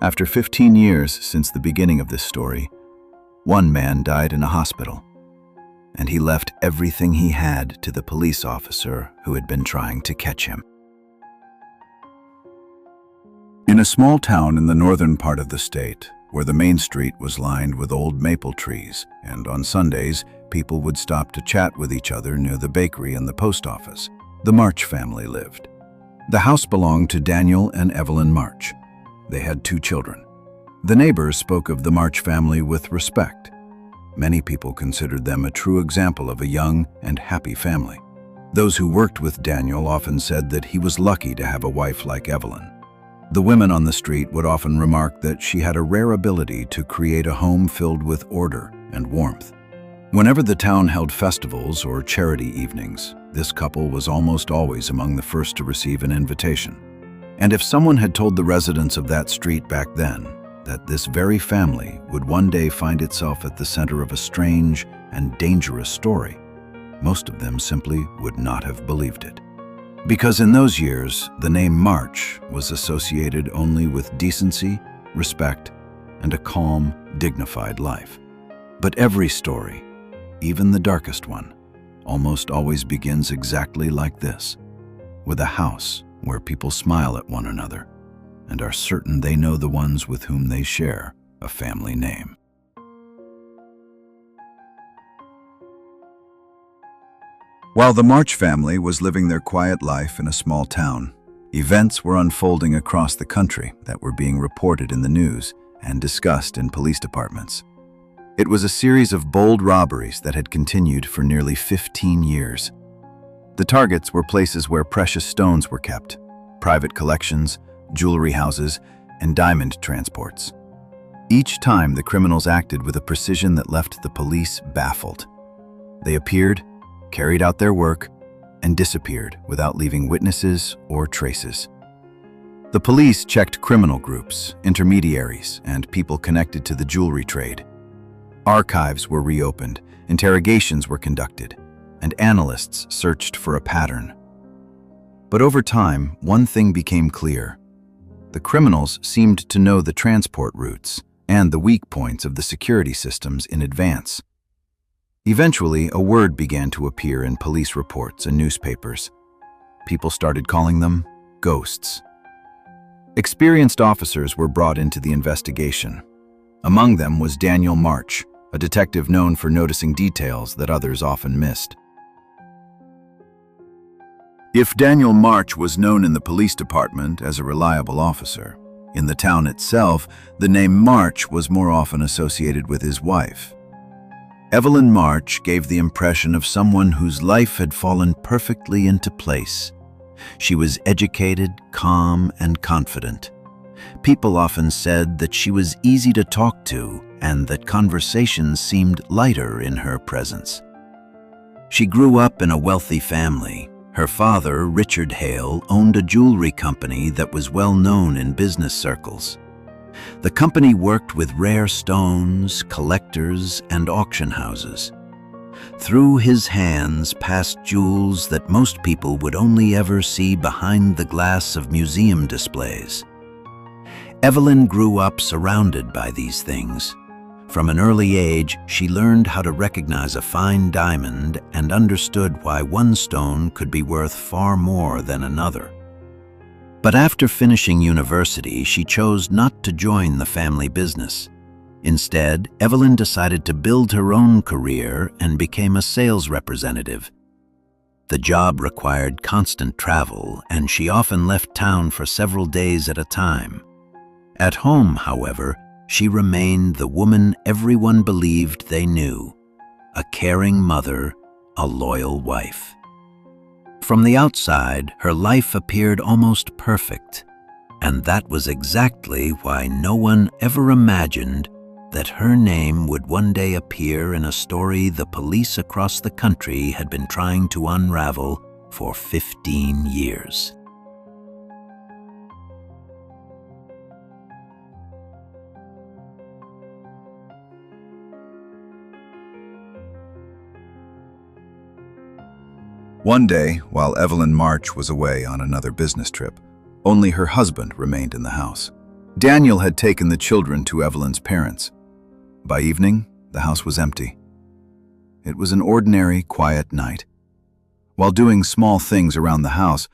After 15 years since the beginning of this story, one man died in a hospital, and he left everything he had to the police officer who had been trying to catch him. In a small town in the northern part of the state, where the main street was lined with old maple trees, and on Sundays, people would stop to chat with each other near the bakery and the post office, the March family lived. The house belonged to Daniel and Evelyn March. They had 2 children. The neighbors spoke of the March family with respect. Many people considered them a true example of a young and happy family. Those who worked with Daniel often said that he was lucky to have a wife like Evelyn. The women on the street would often remark that she had a rare ability to create a home filled with order and warmth. Whenever the town held festivals or charity evenings, this couple was almost always among the first to receive an invitation. And if someone had told the residents of that street back then that this very family would one day find itself at the center of a strange and dangerous story, most of them simply would not have believed it. Because in those years, the name March was associated only with decency, respect, and a calm, dignified life. But every story, even the darkest one, almost always begins exactly like this, with a house where people smile at one another and are certain they know the ones with whom they share a family name. While the March family was living their quiet life in a small town, events were unfolding across the country that were being reported in the news and discussed in police departments. It was a series of bold robberies that had continued for nearly 15 years. The targets were places where precious stones were kept, private collections, jewelry houses, and diamond transports. Each time the criminals acted with a precision that left the police baffled. They appeared, carried out their work, and disappeared without leaving witnesses or traces. The police checked criminal groups, intermediaries, and people connected to the jewelry trade. Archives were reopened, interrogations were conducted, and analysts searched for a pattern. But over time, one thing became clear. The criminals seemed to know the transport routes and the weak points of the security systems in advance. Eventually, a word began to appear in police reports and newspapers. People started calling them ghosts. Experienced officers were brought into the investigation. Among them was Daniel March, a detective known for noticing details that others often missed. If Daniel March was known in the police department as a reliable officer, in the town itself, the name March was more often associated with his wife. Evelyn March gave the impression of someone whose life had fallen perfectly into place. She was educated, calm, and confident. People often said that she was easy to talk to and that conversations seemed lighter in her presence. She grew up in a wealthy family. Her father, Richard Hale, owned a jewelry company that was well known in business circles. The company worked with rare stones, collectors, and auction houses. Through his hands passed jewels that most people would only ever see behind the glass of museum displays. Evelyn grew up surrounded by these things. From an early age, she learned how to recognize a fine diamond and understood why one stone could be worth far more than another. But after finishing university, she chose not to join the family business. Instead, Evelyn decided to build her own career and became a sales representative. The job required constant travel, and she often left town for several days at a time. At home, however, she remained the woman everyone believed they knew, a caring mother, a loyal wife. From the outside, her life appeared almost perfect, and that was exactly why no one ever imagined that her name would one day appear in a story the police across the country had been trying to unravel for 15 years. One day, while Evelyn March was away on another business trip, only her husband remained in the house. Daniel had taken the children to Evelyn's parents. By evening, the house was empty. It was an ordinary, quiet night. While doing small things around the house,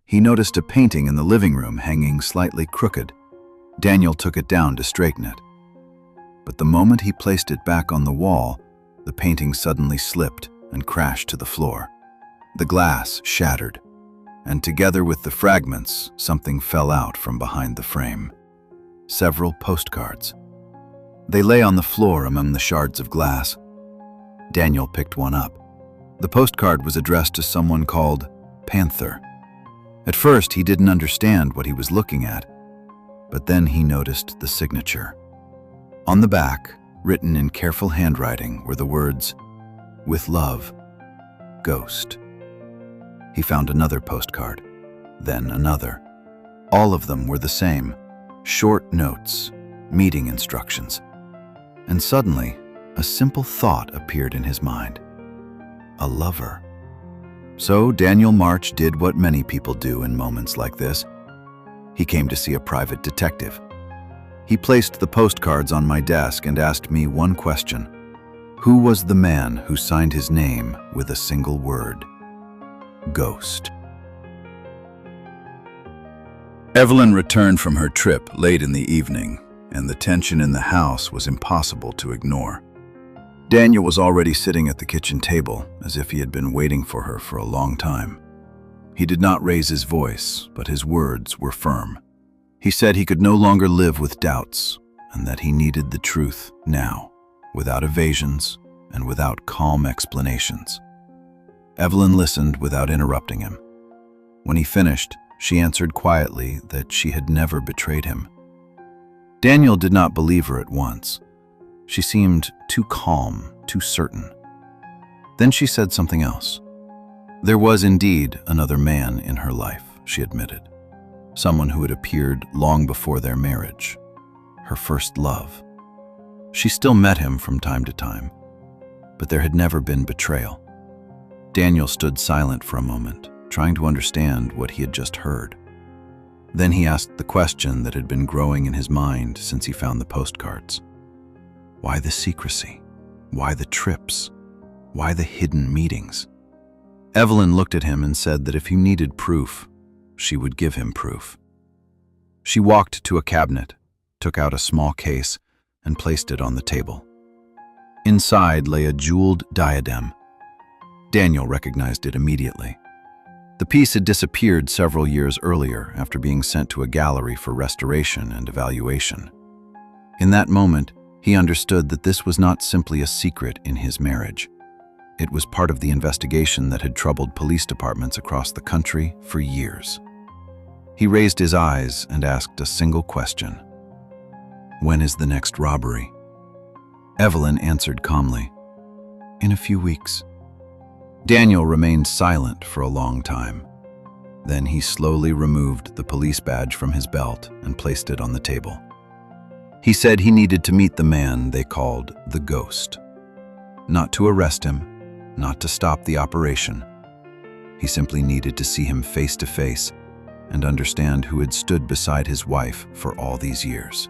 he noticed a painting in the living room hanging slightly crooked. Daniel took it down to straighten it. But the moment he placed it back on the wall, the painting suddenly slipped and crashed to the floor. The glass shattered, and together with the fragments, something fell out from behind the frame. Several postcards. They lay on the floor among the shards of glass. Daniel picked one up. The postcard was addressed to someone called Panther. At first, he didn't understand what he was looking at, but then he noticed the signature. On the back, written in careful handwriting, were the words, "With love, Ghost." He found another postcard, then another. All of them were the same, short notes, meeting instructions. And suddenly, a simple thought appeared in his mind. A lover. So Daniel March did what many people do in moments like this. He came to see a private detective. He placed the postcards on my desk and asked me one question. Who was the man who signed his name with a single word? Ghost. Evelyn returned from her trip late in the evening, and the tension in the house was impossible to ignore. Daniel was already sitting at the kitchen table, as if he had been waiting for her for a long time. He did not raise his voice, but his words were firm. He said he could no longer live with doubts, and that he needed the truth now, without evasions and without calm explanations. Evelyn listened without interrupting him. When he finished, she answered quietly that she had never betrayed him. Daniel did not believe her at once. She seemed too calm, too certain. Then she said something else. There was indeed another man in her life, she admitted. Someone who had appeared long before their marriage. Her first love. She still met him from time to time, but there had never been betrayal. Daniel stood silent for a moment, trying to understand what he had just heard. Then he asked the question that had been growing in his mind since he found the postcards. Why the secrecy? Why the trips? Why the hidden meetings? Evelyn looked at him and said that if he needed proof, she would give him proof. She walked to a cabinet, took out a small case, and placed it on the table. Inside lay a jeweled diadem. Daniel recognized it immediately. The piece had disappeared several years earlier after being sent to a gallery for restoration and evaluation. In that moment, he understood that this was not simply a secret in his marriage. It was part of the investigation that had troubled police departments across the country for years. He raised his eyes and asked a single question. When is the next robbery? Evelyn answered calmly. In a few weeks. Daniel remained silent for a long time. Then he slowly removed the police badge from his belt and placed it on the table. He said he needed to meet the man they called the Ghost. Not to arrest him, not to stop the operation. He simply needed to see him face to face and understand who had stood beside his wife for all these years.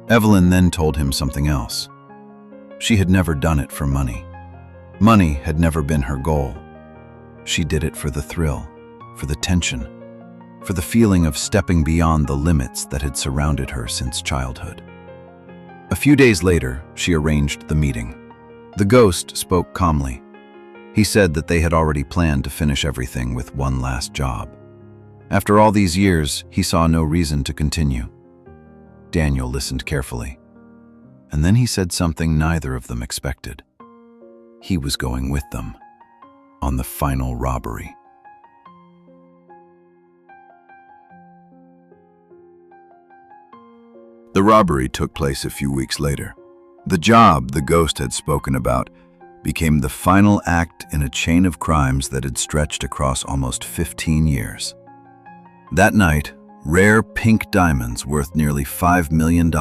Evelyn then told him something else. She had never done it for money. Money had never been her goal. She did it for the thrill, for the tension, for the feeling of stepping beyond the limits that had surrounded her since childhood. A few days later, she arranged the meeting. The Ghost spoke calmly. He said that they had already planned to finish everything with one last job. After all these years, he saw no reason to continue. Daniel listened carefully, and then he said something neither of them expected. He was going with them on the final robbery. The robbery took place a few weeks later. The job the Ghost had spoken about became the final act in a chain of crimes that had stretched across almost 15 years. That night, rare pink diamonds worth nearly $5 million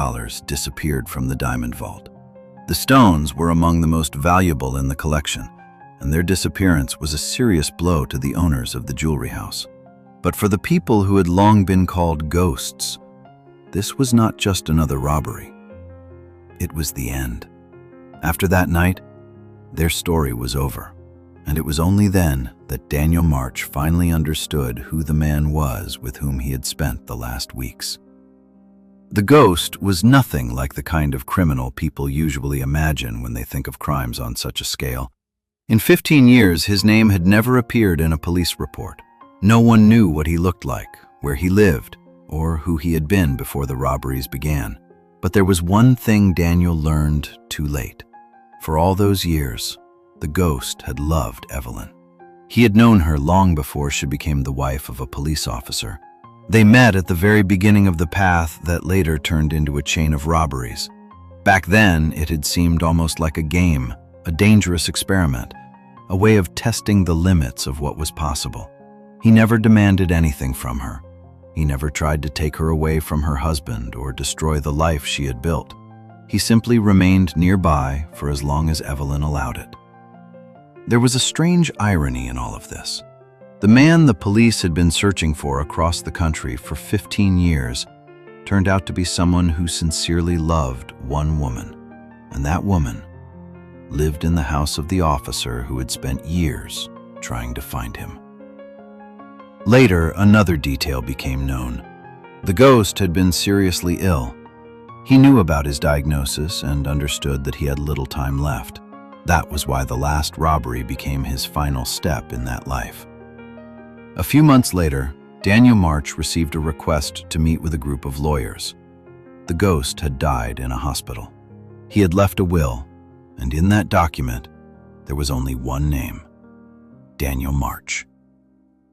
disappeared from the diamond vault. The stones were among the most valuable in the collection, and their disappearance was a serious blow to the owners of the jewelry house. But for the people who had long been called ghosts, this was not just another robbery. It was the end. After that night, their story was over, and it was only then that Daniel March finally understood who the man was with whom he had spent the last weeks. The ghost was nothing like the kind of criminal people usually imagine when they think of crimes on such a scale. In 15 years, his name had never appeared in a police report. No one knew what he looked like, where he lived, or who he had been before the robberies began. But there was one thing Daniel learned too late. For all those years, the ghost had loved Evelyn. He had known her long before she became the wife of a police officer. They met at the very beginning of the path that later turned into a chain of robberies. Back then, it had seemed almost like a game, a dangerous experiment, a way of testing the limits of what was possible. He never demanded anything from her. He never tried to take her away from her husband or destroy the life she had built. He simply remained nearby for as long as Evelyn allowed it. There was a strange irony in all of this. The man the police had been searching for across the country for 15 years turned out to be someone who sincerely loved one woman, and that woman lived in the house of the officer who had spent years trying to find him. Later, another detail became known. The ghost had been seriously ill. He knew about his diagnosis and understood that he had little time left. That was why the last robbery became his final step in that life. A few months later, Daniel March received a request to meet with a group of lawyers. The ghost had died in a hospital. He had left a will, and in that document, there was only one name: Daniel March.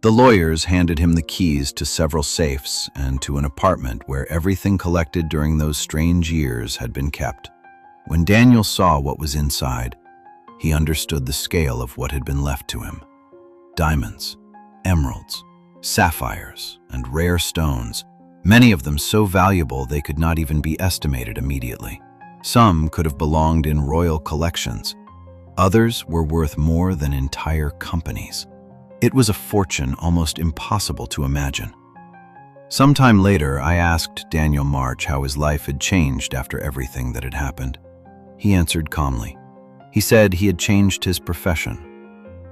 The lawyers handed him the keys to several safes and to an apartment where everything collected during those strange years had been kept. When Daniel saw what was inside, he understood the scale of what had been left to him. Diamonds, emeralds, sapphires, and rare stones, many of them so valuable they could not even be estimated immediately. Some could have belonged in royal collections. Others were worth more than entire companies. It was a fortune almost impossible to imagine. Sometime later, I asked Daniel March how his life had changed after everything that had happened. He answered calmly. He said he had changed his profession.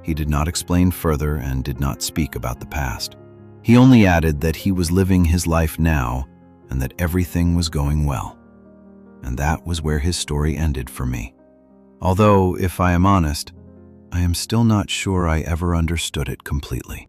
He did not explain further and did not speak about the past. He only added that he was living his life now and that everything was going well. And that was where his story ended for me. Although, if I am honest, I am still not sure I ever understood it completely.